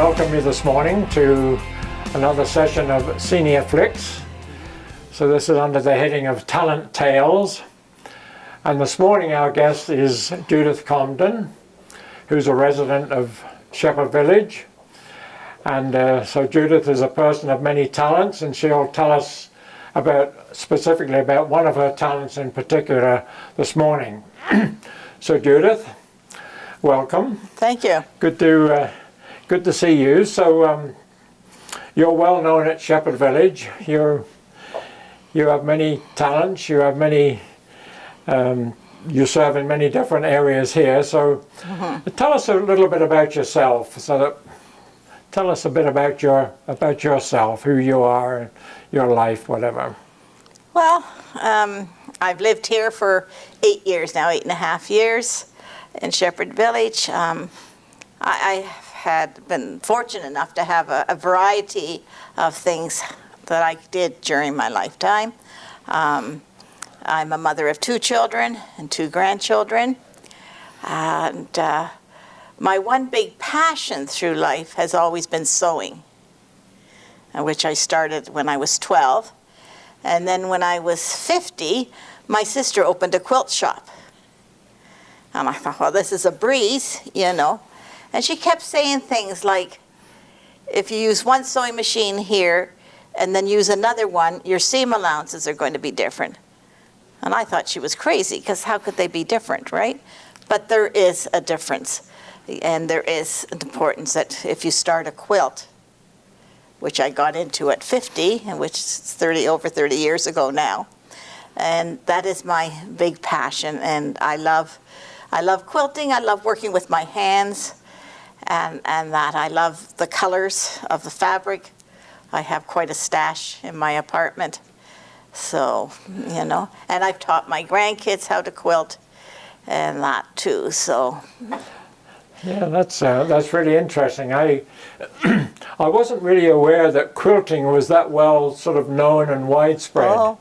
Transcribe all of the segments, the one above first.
welcome you this morning to another session of Senior Flicks. So this is under the heading of Talent Tales. And this morning our guest is Judith Combdon, who's a resident of Shepherd Village. And so Judith is a person of many talents, and she'll tell us specifically about one of her talents in particular this morning. So Judith, welcome. Thank you. Good to see you. So you're well known at Shepherd Village. You have many talents. You have many. You serve in many different areas here. So tell us a little bit about yourself. Tell us a bit about yourself, who you are, your life, whatever. Well, I've lived here for 8 years now, 8.5 years in Shepherd Village. I had been fortunate enough to have a variety of things that I did during my lifetime. I'm a mother of 2 children and 2 grandchildren. And my one big passion through life has always been sewing, which I started when I was 12. And then when I was 50, my sister opened a quilt shop. And I thought, well, this is a breeze, you know. And she kept saying things like, if you use one sewing machine here and then use another one, your seam allowances are going to be different. And I thought she was crazy, because how could they be different, right? But there is a difference. And there is an importance that if you start a quilt, which I got into at 50, and which is over 30 years ago now, and that is my big passion. And I love quilting. I love working with my hands, and that I love the colors of the fabric. I have quite a stash in my apartment, so you know. And I've taught my grandkids how to quilt, and that too. So. Yeah, that's really interesting. I wasn't really aware that quilting was that well sort of known and widespread. Oh,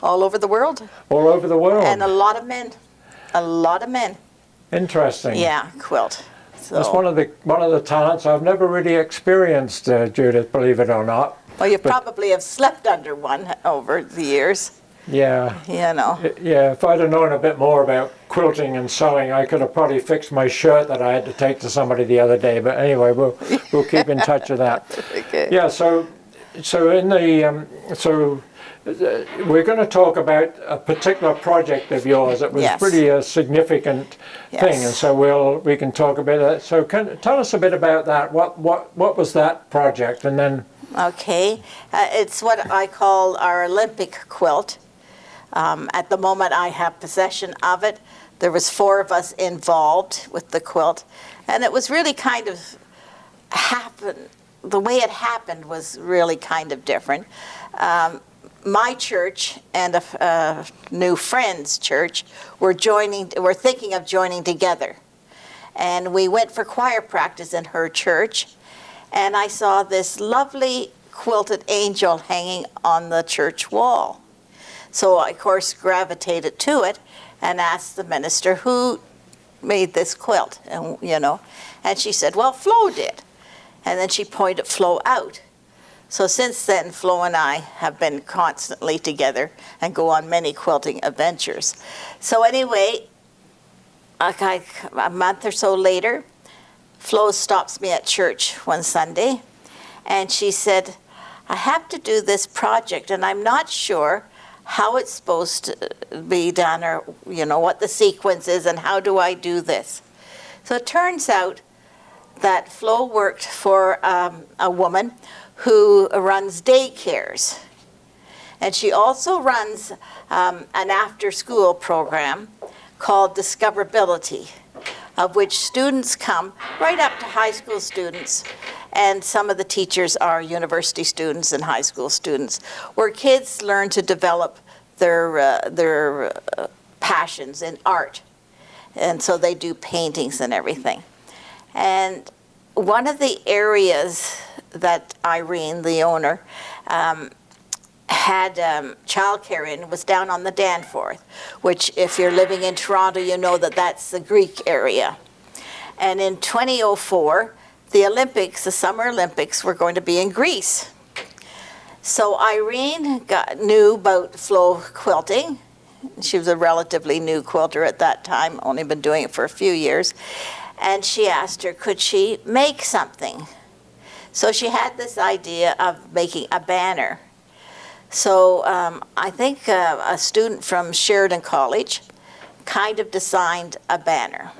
all over the world. All over the world. And a lot of men. A lot of men. Interesting. Yeah, quilt. So. That's one of the talents I've never really experienced, Judith, believe it or not. Well, you probably have slept under one over the years. Yeah. You know. Yeah, if I'd have known a bit more about quilting and sewing, I could have probably fixed my shirt that I had to take to somebody the other day. But anyway, we'll keep in touch with that. Okay. Yeah. So we're going to talk about a particular project of yours that was Yes. pretty a significant thing, and so we can talk about that. So tell us a bit about that. What was that project, and then. Okay, it's what I call our Olympic quilt. At the moment I have possession of it. There was 4 of us involved with the quilt, and it was really kind of the way it happened was really kind of different. My church and a new friend's church were thinking of joining together, and we went for choir practice in her church, and I saw this lovely quilted angel hanging on the church wall. So I, of course, gravitated to it and asked the minister who made this quilt, and you know, and she said, well, Flo did. And then she pointed Flo out. So since then, Flo and I have been constantly together and go on many quilting adventures. So anyway, a month or so later, Flo stops me at church one Sunday, and she said, I have to do this project, and I'm not sure how it's supposed to be done, or you know, what the sequence is, and how do I do this. So it turns out that Flo worked for a woman who runs daycares, and she also runs an after-school program called Discoverability, of which students come right up to high school students, and some of the teachers are university students and high school students, where kids learn to develop their passions in art. And so they do paintings and everything. And one of the areas that Irene, the owner, had childcare in was down on the Danforth, which if you're living in Toronto, you know that that's the Greek area. And in 2004, the Olympics, the Summer Olympics, were going to be in Greece. So Irene knew about flow quilting. She was a relatively new quilter at that time, only been doing it for a few years. And she asked her, could she make something? So she had this idea of making a banner. So I think a student from Sheridan College kind of designed a banner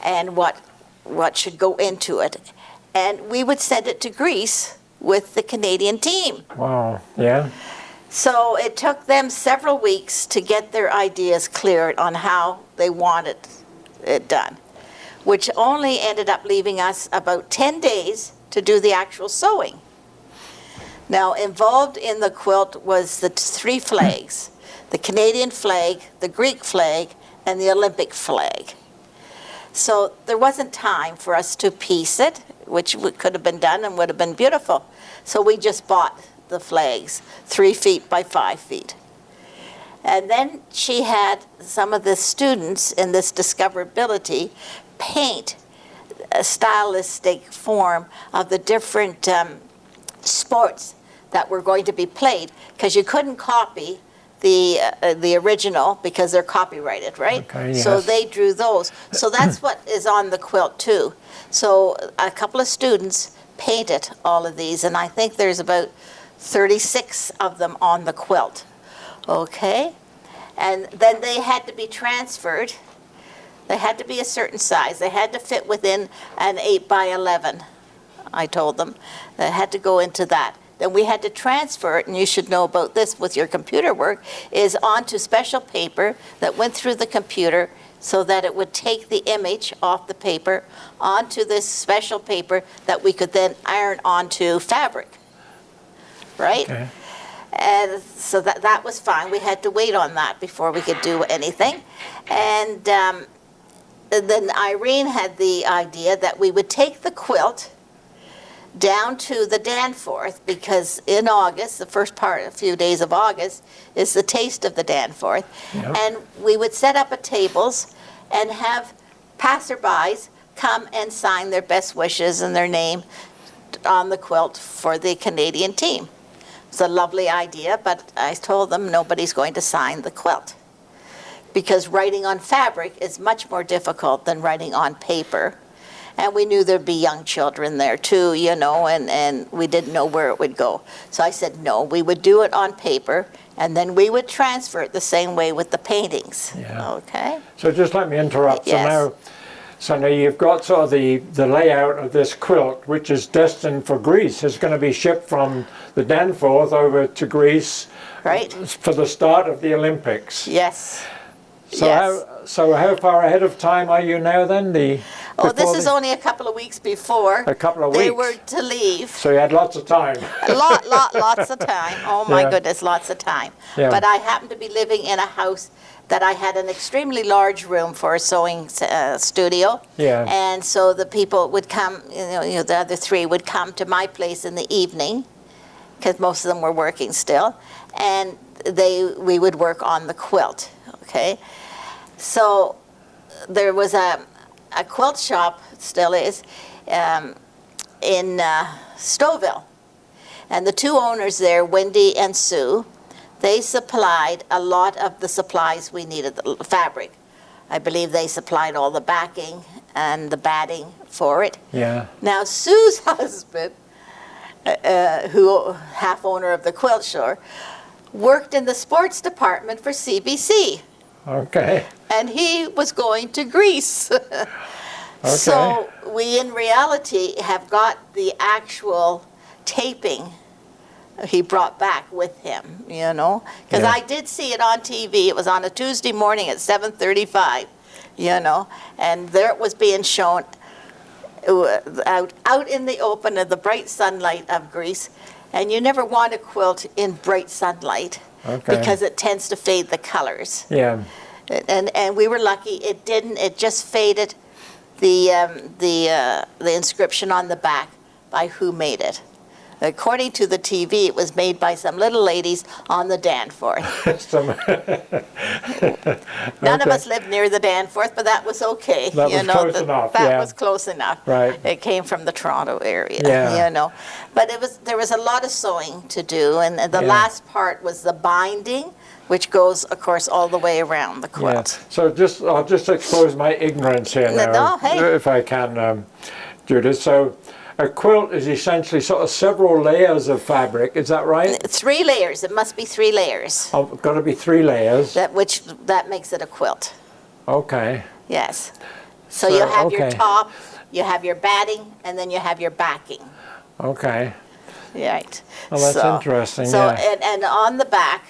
and what should go into it. And we would send it to Greece with the Canadian team. Wow, yeah. So it took them several weeks to get their ideas cleared on how they wanted it done, which only ended up leaving us about 10 days to do the actual sewing. Now, involved in the quilt was the 3 flags, the Canadian flag, the Greek flag, and the Olympic flag. So there wasn't time for us to piece it, which could have been done and would have been beautiful. So we just bought the flags, 3 feet by 5 feet. And then she had some of the students in this discoverability paint a stylistic form of the different sports that were going to be played, because you couldn't copy the original because they're copyrighted, right? Okay, yes. So they drew those. So that's what is on the quilt too. So a couple of students painted all of these, and I think there's about 36 of them on the quilt. Okay? And then they had to be transferred. They had to be a certain size. They had to fit within an 8 by 11, I told them. They had to go into that. Then we had to transfer it, and you should know about this with your computer work, is onto special paper that went through the computer so that it would take the image off the paper onto this special paper that we could then iron onto fabric, right? Okay. And so that was fine. We had to wait on that before we could do anything. And then Irene had the idea that we would take the quilt down to the Danforth, because in August, the first part, a few days of August, is the taste of the Danforth. Yep. And we would set up at tables and have passerbys come and sign their best wishes and their name on the quilt for the Canadian team. It's a lovely idea, but I told them nobody's going to sign the quilt, because writing on fabric is much more difficult than writing on paper. And we knew there'd be young children there too, you know, and we didn't know where it would go. So I said, no, we would do it on paper, and then we would transfer it the same way with the paintings. Yeah. Okay? So just let me interrupt. Yes. So now you've got sort of the layout of this quilt, which is destined for Greece. It's going to be shipped from the Danforth over to Greece, Right? for the start of the Olympics. Yes. So Yes. how far ahead of time are you now then? Oh, this is only a couple of weeks before A couple of they weeks. were to leave. So you had lots of time. Lots of time. Oh my Yeah. goodness, lots of time. Yeah. But I happened to be living in a house that I had an extremely large room for a sewing studio. Yeah. And so the people would come, the other 3 would come to my place in the evening, because most of them were working still, and we would work on the quilt. Okay, so there was a quilt shop, still is, in Stouffville. And the 2 owners there, Wendy and Sue, they supplied a lot of the supplies we needed, the fabric. I believe they supplied all the backing and the batting for it. Yeah. Now, Sue's husband, who half owner of the quilt store, worked in the sports department for CBC. Okay. And he was going to Greece. Okay. So we, in reality, have got the actual taping he brought back with him, you know. Because Yeah. I did see it on TV. It was on a Tuesday morning at 7:35, you know. And there it was being shown out in the open in the bright sunlight of Greece. And you never want a quilt in bright sunlight, Okay. because it tends to fade the colors. Yeah. And we were lucky it didn't. It just faded the inscription on the back by who made it. According to the TV, it was made by some little ladies on the Danforth. None of us lived near the Danforth, but that was okay. That was close enough, That yeah. was close enough. Right. It came from the Toronto area, Yeah. you know. But there was a lot of sewing to do, and the Yeah. last part was the binding, which goes, of course, all the way around the Yeah. quilt. So I'll just expose my ignorance here now, No, hey. if I can, Judith. So a quilt is essentially sort of several layers of fabric. Is that right? 3 layers. It must be 3 layers. Oh, got to be 3 layers. That makes it a quilt. Okay. Yes. So you have your okay. top, you have your batting, and then you have your backing. Okay. Right. Well, that's interesting, So yeah. and on the back,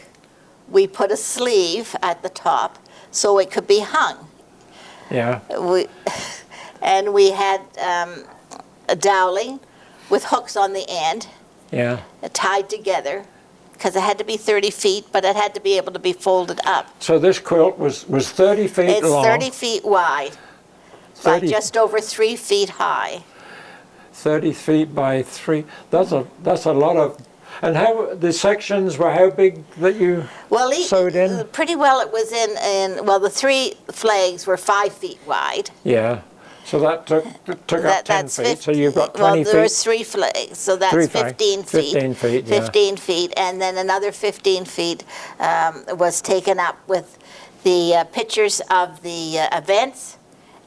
we put a sleeve at the top so it could be hung. Yeah. We had a doweling with hooks on the end, Yeah. tied together, because it had to be 30 feet, but it had to be able to be folded up. So this quilt was 30 feet It's long. 30 feet wide, by 30 just over 3 feet high. 30 feet by 3. That's a lot of. And how the sections were how big that you Well, sewed in? pretty well it was well, the 3 flags were 5 feet wide. Yeah. So that took up 10 That's feet. So you've got 20 well, there was feet. 3 flags, so that's 3 flags. 15 feet. 15 feet, yeah. 15 feet, and then another 15 feet was taken up with the pictures of the events,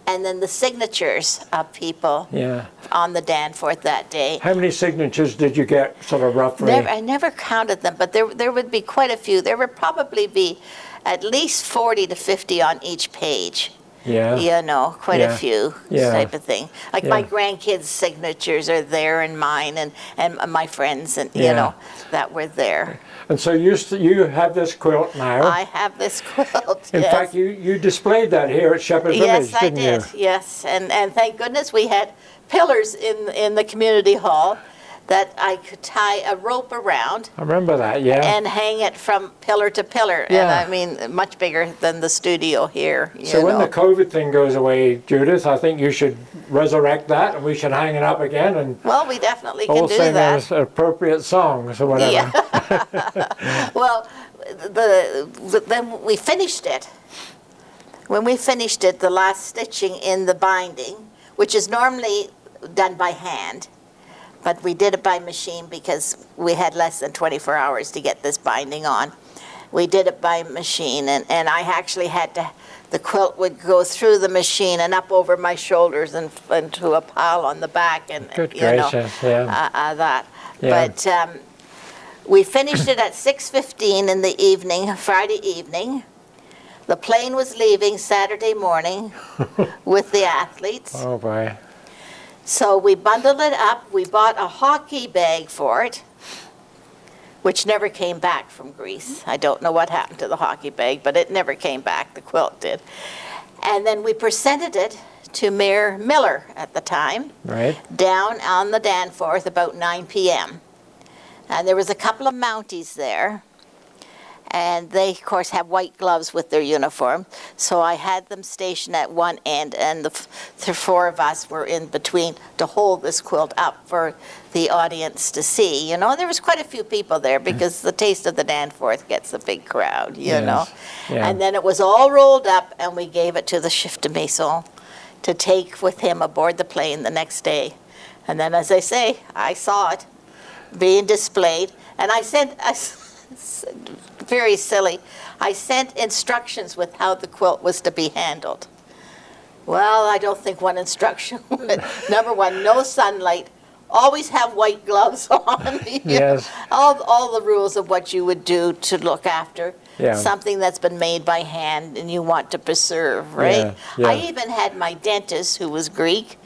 and then the signatures of people Yeah. on the Danforth that day. How many signatures did you get, sort of roughly? I never counted them, but there would be quite a few. There would probably be at least 40 to 50 on each page. Yeah. You know, quite Yeah. a few Yeah. type of thing. Like Yeah. my grandkids' signatures are there, and mine, and my friends, and Yeah. you know, that were there. And so you have this quilt now. I have this quilt. In yes. fact, you displayed that here at Shepherd Village, Yes, I didn't did. you? Yes, and thank goodness we had pillars in the community hall that I could tie a rope around I remember that, yeah. and hang it from pillar to pillar. And Yeah. I mean, much bigger than the studio here. So you when know. the COVID thing goes away, Judith, I think you should resurrect that and we should hang it up again and Well, we definitely can all do sing that. those appropriate songs or whatever. Yeah. Well, then we finished it. When we finished it, the last stitching in the binding, which is normally done by hand, but we did it by machine because we had less than 24 hours to get this binding on. We did it by machine, and I actually had to, the quilt would go through the machine and up over my shoulders and into a pile on the back, and Good you know, gracious, yeah. that. Yeah. But we finished it at 6:15 in the evening, Friday evening. The plane was leaving Saturday morning with the athletes. Oh boy. So we bundled it up. We bought a hockey bag for it, which never came back from Greece. I don't know what happened to the hockey bag, but it never came back. The quilt did. And then we presented it to Mayor Miller at the time, Right. down on the Danforth about 9 p.m. And there was a couple of Mounties there. And they, of course, have white gloves with their uniform. So I had them stationed at one end, and the 4 of us were in between to hold this quilt up for the audience to see. You know, there was quite a few people there because the Taste of the Danforth gets a big crowd, you Yes. know. Yeah. And then it was all rolled up, and we gave it to the chef de maison to take with him aboard the plane the next day. And then, as I say, I saw it being displayed, and I sent... very silly. I sent instructions with how the quilt was to be handled. Well, I don't think one instruction would. Number one, no sunlight. Always have white gloves on. Yes. All the rules of what you would do to look after Yeah. something that's been made by hand and you want to preserve, right? Yeah, I yeah. even had my dentist, who was Greek,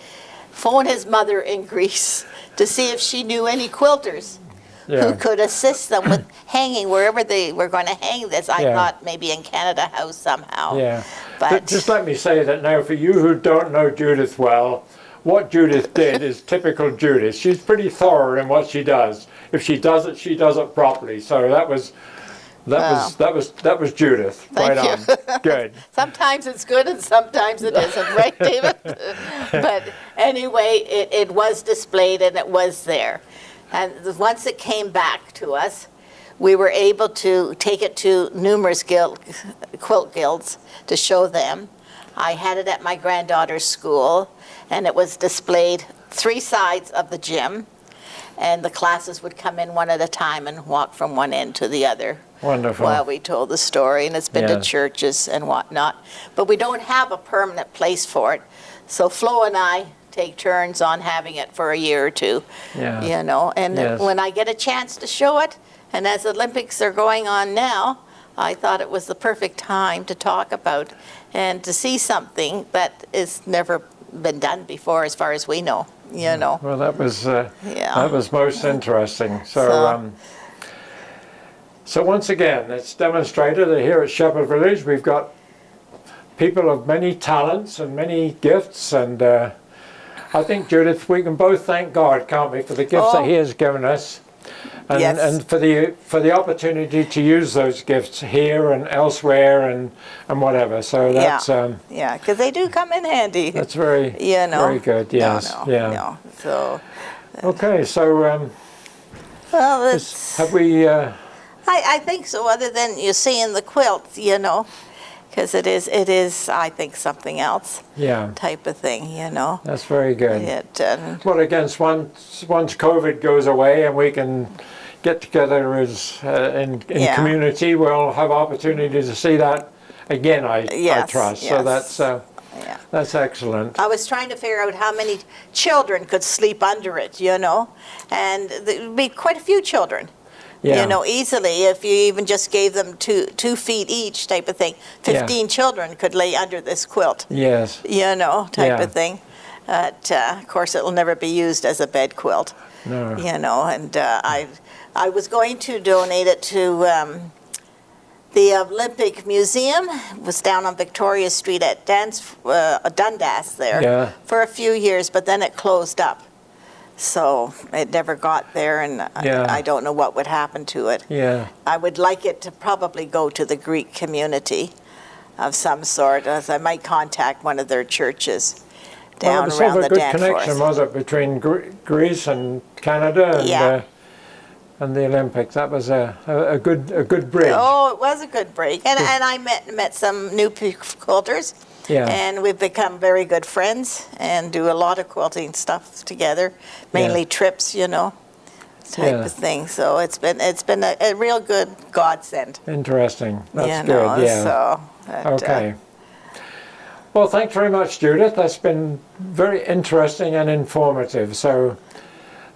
phone his mother in Greece to see if she knew any quilters who Yeah. could assist them with hanging wherever they were going to hang this. I Yeah. thought maybe in Canada House somehow. Yeah. But Just let me say that now for you who don't know Judith well, what Judith did is typical Judith. She's pretty thorough in what she does. If she does it properly. So that was Judith. Thank right you. on. Good. sometimes it's good and sometimes it isn't, right, David? But anyway, it was displayed and it was there. And once it came back to us, we were able to take it to numerous quilt guilds to show them. I had it at my granddaughter's school, and it was displayed 3 sides of the gym, and the classes would come in one at a time and walk from one end to the other. Wonderful. While we told the story, and it's been to Yes. churches and whatnot. But we don't have a permanent place for it. So Flo and I take turns on having it for a year or two, Yeah. you know. And Yes. when I get a chance to show it, and as Olympics are going on now, I thought it was the perfect time to talk about and to see something that has never been done before, as far as we know, you know. Well, that was Yeah. that was most interesting. So once again, it's demonstrated that here at Shepherd Village we've got people of many talents and many gifts, and I think, Judith, we can both thank God, can't we, for the gifts that He has given us, and, Yes. and for the opportunity to use those gifts here and elsewhere and whatever. So that's Yeah, because they do come in handy. that's very You know. very good. Yes, yeah. No. So, Okay, so well, it's, have we? I think so, other than you seeing the quilt, you know, because it is, I think, something else Yeah, type of thing, you know. that's very good. Well, against once COVID goes away and we can get together as in Yeah. community, we'll have opportunity to see that again. I Yes, trust. yes. So Yeah. that's excellent. I was trying to figure out how many children could sleep under it, you know, and there would be quite a few children. Yeah. You know, easily, if you even just gave them 2 feet each type of thing, 15 children could lay under this quilt, Yes. you know, type Yeah. of thing. But, of course, it will never be used as a bed quilt, No. you know, and I was going to donate it to the Olympic Museum. It was down on Victoria Street at Dundas there Yeah. for a few years, but then it closed up. So it never got there, and Yeah. I don't know what would happen to it. Yeah. I would like it to probably go to the Greek community of some sort, as I might contact one of their churches Well, down it was around sort the of a good connection, Danforth. was it, between Greece and Canada and the Olympics? That was a good bridge. Oh, it was a good break, and I met some new quilters. Yeah. And we've become very good friends and do a lot of quilting stuff together, mainly trips, you know, type of thing. So it's been a real good godsend. Interesting. That's you know, good. Yeah. So, Okay. Well, thanks very much, Judith. That's been very interesting and informative. So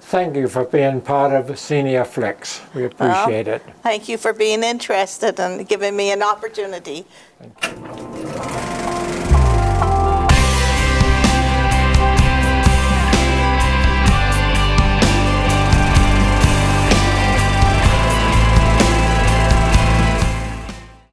thank you for being part of Senior Flicks. We appreciate it. Thank you for being interested and giving me an opportunity. Thank you.